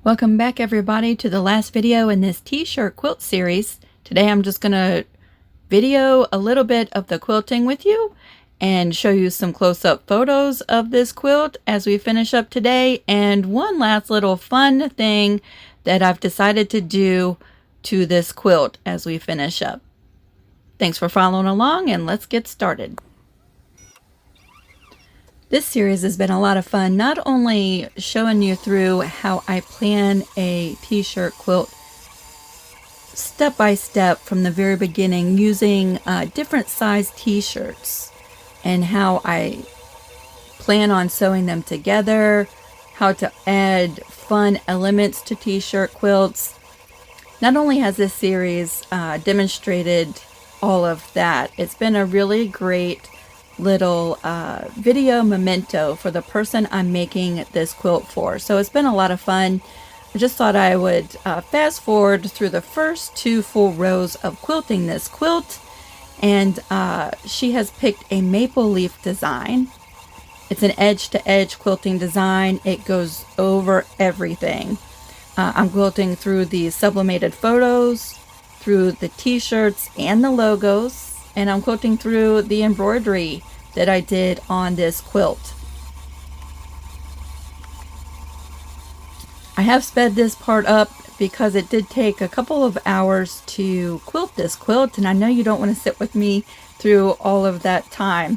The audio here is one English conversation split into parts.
Welcome back everybody to the last video in this t-shirt quilt series. Today I'm just going to video a little bit of the quilting with you and show you some close-up photos of this quilt as we finish up today, and one last little fun thing that I've decided to do to this quilt as we finish up. Thanks for following along, and let's get started. This series has been a lot of fun, not only showing you through how I plan a t-shirt quilt step by step from the very beginning using different size t-shirts and how I plan on sewing them together, how to add fun elements to t-shirt quilts. Not only has this series demonstrated all of that, it's been a really great little video memento for the person I'm making this quilt for. So it's been a lot of fun. I just thought I would fast forward through the first two full rows of quilting this quilt, and she has picked a maple leaf design. It's an edge-to-edge quilting design. It goes over everything. I'm quilting through the sublimated photos, through the t-shirts and the logos, and I'm quilting through the embroidery that I did on this quilt. I have sped this part up because it did take a couple of hours to quilt this quilt, and I know you don't want to sit with me through all of that time.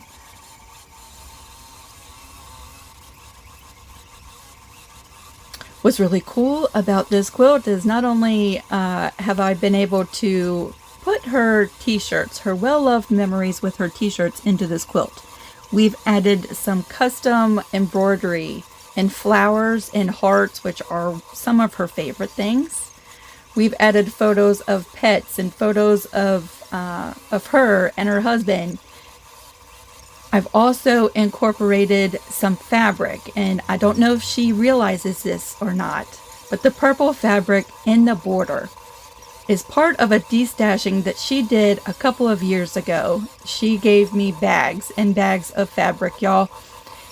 What's really cool about this quilt is not only have I been able to put her t-shirts, her well-loved memories with her t-shirts into this quilt. We've added some custom embroidery and flowers and hearts, which are some of her favorite things. We've added photos of pets and photos of her and her husband. I've also incorporated some fabric, and I don't know if she realizes this or not, but the purple fabric in the border is part of a destashing that she did a couple of years ago. She gave me bags and bags of fabric, y'all,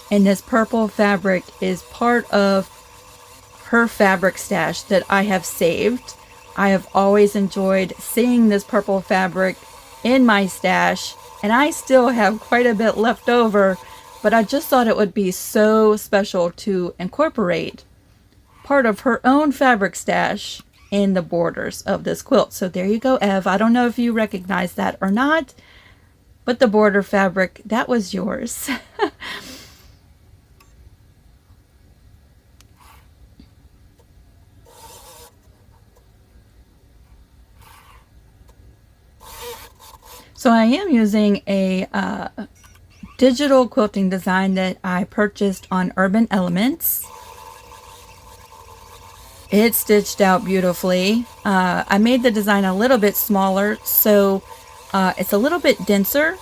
and this purple fabric is part of her fabric stash that I have saved. I have always enjoyed seeing this purple fabric in my stash, and I still have quite a bit left over, but I just thought it would be so special to incorporate part of her own fabric stash in the borders of this quilt. So there you go, Ev. I don't know if you recognize that or not, but the border fabric, that was yours. So I am using a digital quilting design that I purchased on Urban Elements. It's stitched out beautifully. I made the design a little bit smaller, so it's a little bit denser.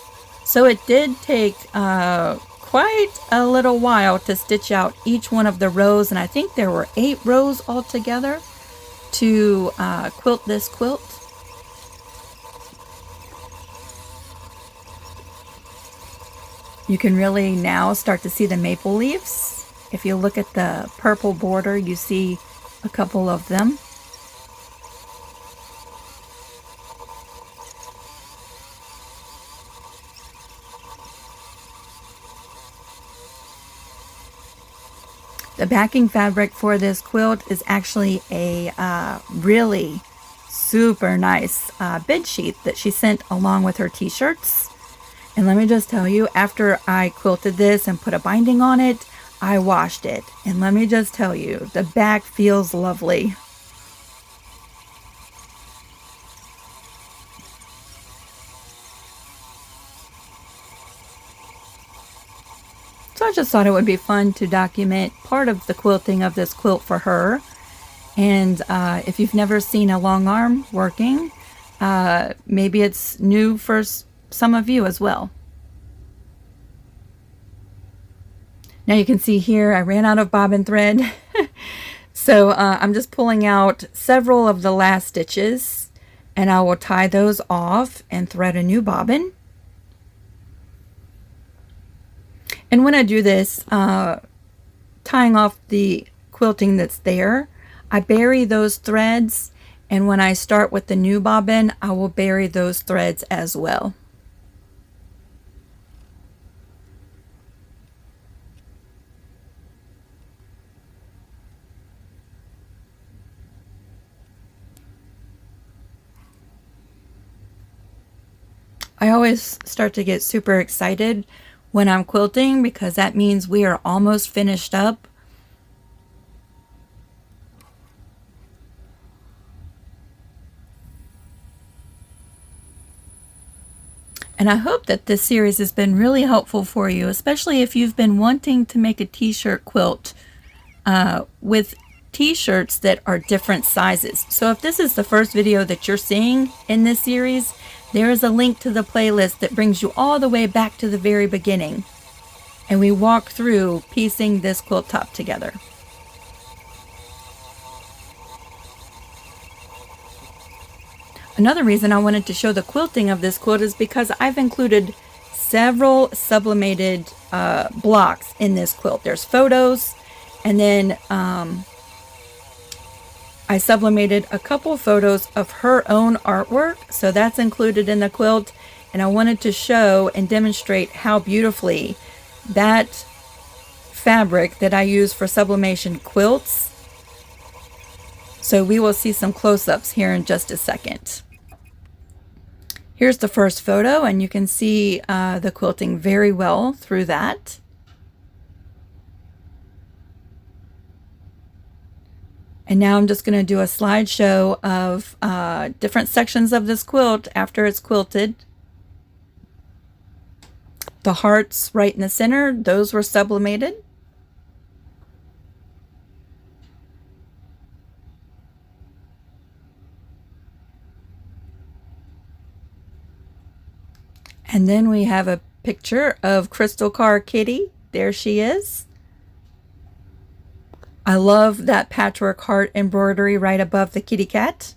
So it did take quite a little while to stitch out each one of the rows, and I think there were 8 rows altogether to quilt this quilt. You can really now start to see the maple leaves. If you look at the purple border, you see a couple of them. The backing fabric for this quilt is actually a really super nice bed sheet that she sent along with her t-shirts. And let me just tell you, after I quilted this and put a binding on it, I washed it, and let me just tell you, the back feels lovely. So I just thought it would be fun to document part of the quilting of this quilt for her. And if you've never seen a long arm working, maybe it's new for some of you as well. Now you can see here I ran out of bobbin thread. So I'm just pulling out several of the last stitches, and I will tie those off and thread a new bobbin. And when I do this, tying off the quilting that's there, I bury those threads, and when I start with the new bobbin, I will bury those threads as well. I always start to get super excited when I'm quilting because that means we are almost finished up. And I hope that this series has been really helpful for you, especially if you've been wanting to make a t-shirt quilt with t-shirts that are different sizes. So if this is the first video that you're seeing in this series, there is a link to the playlist that brings you all the way back to the very beginning. And we walk through piecing this quilt top together. Another reason I wanted to show the quilting of this quilt is because I've included several sublimated blocks in this quilt. There's photos, and then I sublimated a couple photos of her own artwork, so that's included in the quilt, and I wanted to show and demonstrate how beautifully that fabric that I use for sublimation quilts. So we will see some close-ups here in just a second. Here's the first photo, and you can see the quilting very well through that. And now I'm just going to do a slideshow of different sections of this quilt after it's quilted. The hearts right in the center, those were sublimated. And then we have a picture of Crystal Car Kitty. There she is. I love that patchwork heart embroidery right above the kitty cat.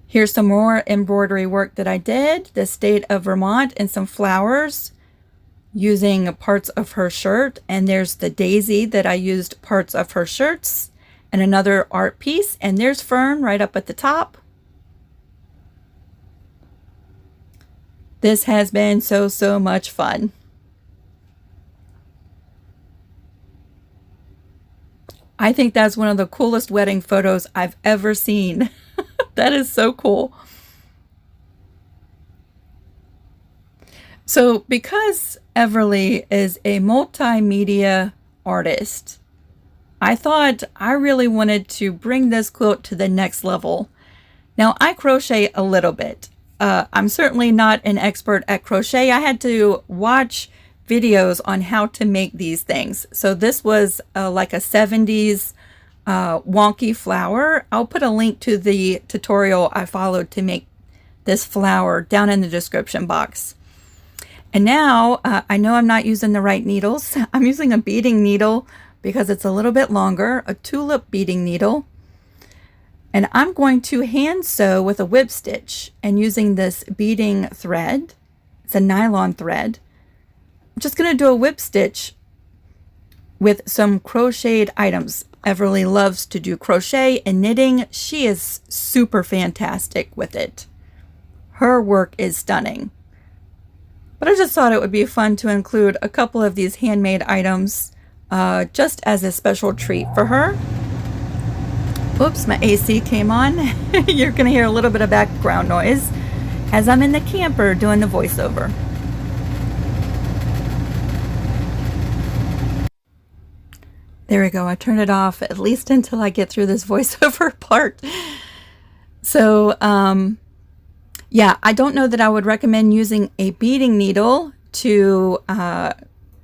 Here's some more embroidery work that I did. The state of Vermont and some flowers using parts of her shirt. And there's the daisy that I used parts of her shirts. And another art piece. And there's Fern right up at the top. This has been so much fun. I think that's one of the coolest wedding photos I've ever seen. That is so cool. So because Everly is a multimedia artist, I thought I really wanted to bring this quilt to the next level. Now, I crochet a little bit. I'm certainly not an expert at crochet. I had to watch videos on how to make these things. So this was like a 70s wonky flower. I'll put a link to the tutorial I followed to make this flower down in the description box. And now I know I'm not using the right needles. I'm using a beading needle because it's a little bit longer, a tulip beading needle. And I'm going to hand sew with a whip stitch and using this beading thread. It's a nylon thread. I'm just going to do a whip stitch with some crocheted items. Everly loves to do crochet and knitting. She is super fantastic with it. Her work is stunning. But I just thought it would be fun to include a couple of these handmade items just as a special treat for her. Oops, my AC came on. You're going to hear a little bit of background noise as I'm in the camper doing the voiceover. There we go. I turned it off at least until I get through this voiceover part. So, yeah, I don't know that I would recommend using a beading needle to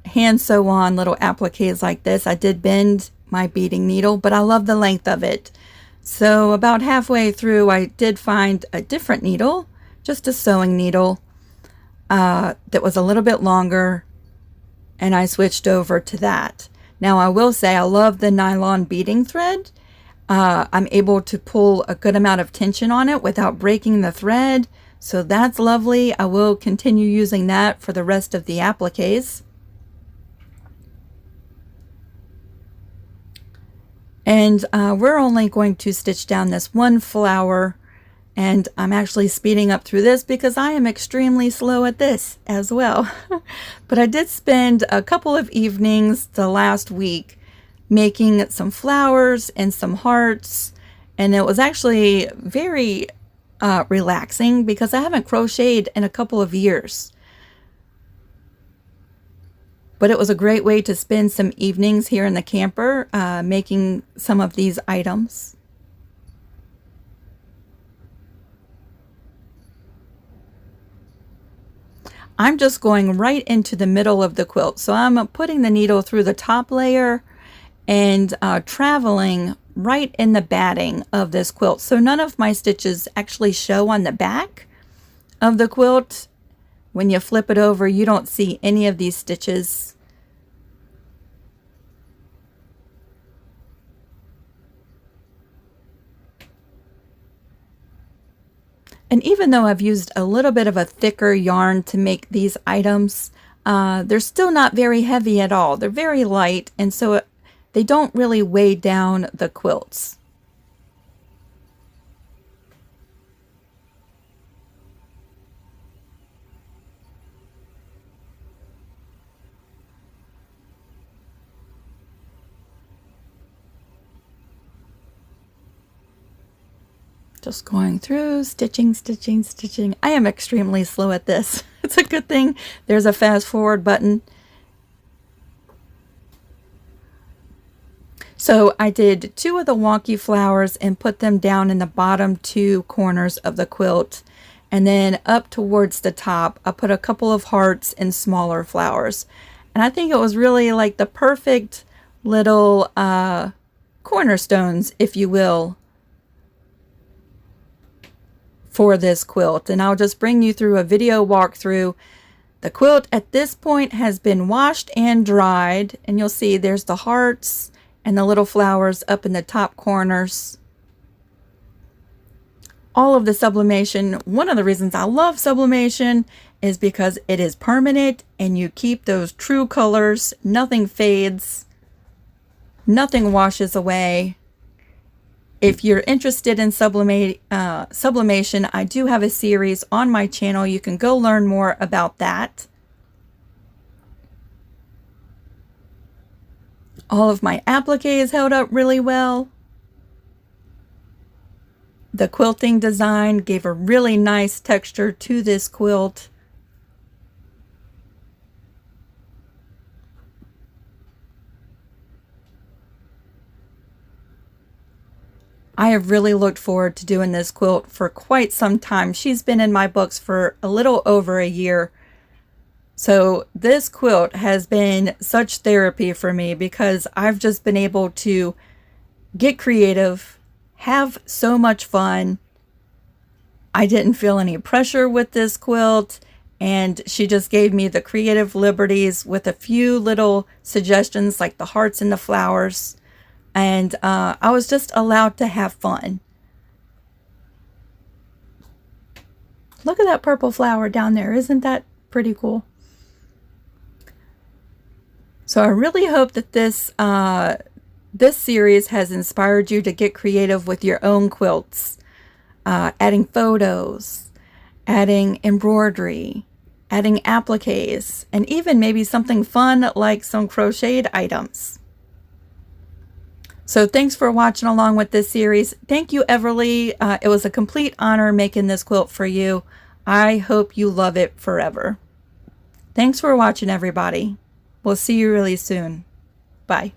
hand sew on little appliques like this. I did bend my beading needle, but I love the length of it. So about halfway through, I did find a different needle, just a sewing needle that was a little bit longer, and I switched over to that. Now I will say I love the nylon beading thread. I'm able to pull a good amount of tension on it without breaking the thread, so that's lovely. I will continue using that for the rest of the appliques. And we're only going to stitch down this one flower, and I'm actually speeding up through this because I am extremely slow at this as well. But I did spend a couple of evenings the last week making some flowers and some hearts, and it was actually very relaxing because I haven't crocheted in a couple of years. But it was a great way to spend some evenings here in the camper making some of these items. I'm just going right into the middle of the quilt. So I'm putting the needle through the top layer and traveling right in the batting of this quilt. So none of my stitches actually show on the back of the quilt. When you flip it over, you don't see any of these stitches. And even though I've used a little bit of a thicker yarn to make these items, they're still not very heavy at all. They're very light, and so they don't really weigh down the quilts. Just going through, stitching, stitching, stitching. I am extremely slow at this. It's a good thing there's a fast forward button. So I did 2 of the wonky flowers and put them down in the bottom 2 corners of the quilt. And then up towards the top, I put a couple of hearts and smaller flowers. And I think it was really like the perfect little cornerstones, if you will, for this quilt. And I'll just bring you through a video walkthrough. The quilt at this point has been washed and dried, and you'll see there's the hearts and the little flowers up in the top corners. All of the sublimation, one of the reasons I love sublimation is because it is permanent and you keep those true colors. Nothing fades, nothing washes away. If you're interested in sublimation, I do have a series on my channel. You can go learn more about that. All of my appliques held up really well. The quilting design gave a really nice texture to this quilt. I have really looked forward to doing this quilt for quite some time. She's been in my books for a little over a year. So this quilt has been such therapy for me because I've just been able to get creative, have so much fun. I didn't feel any pressure with this quilt, and she just gave me the creative liberties with a few little suggestions like the hearts and the flowers. And I was just allowed to have fun. Look at that purple flower down there. Isn't that pretty cool? So I really hope that this series has inspired you to get creative with your own quilts. Adding photos, adding embroidery, adding appliques, and even maybe something fun like some crocheted items. So thanks for watching along with this series. Thank you, Everly. It was a complete honor making this quilt for you. I hope you love it forever. Thanks for watching, everybody. We'll see you really soon. Bye.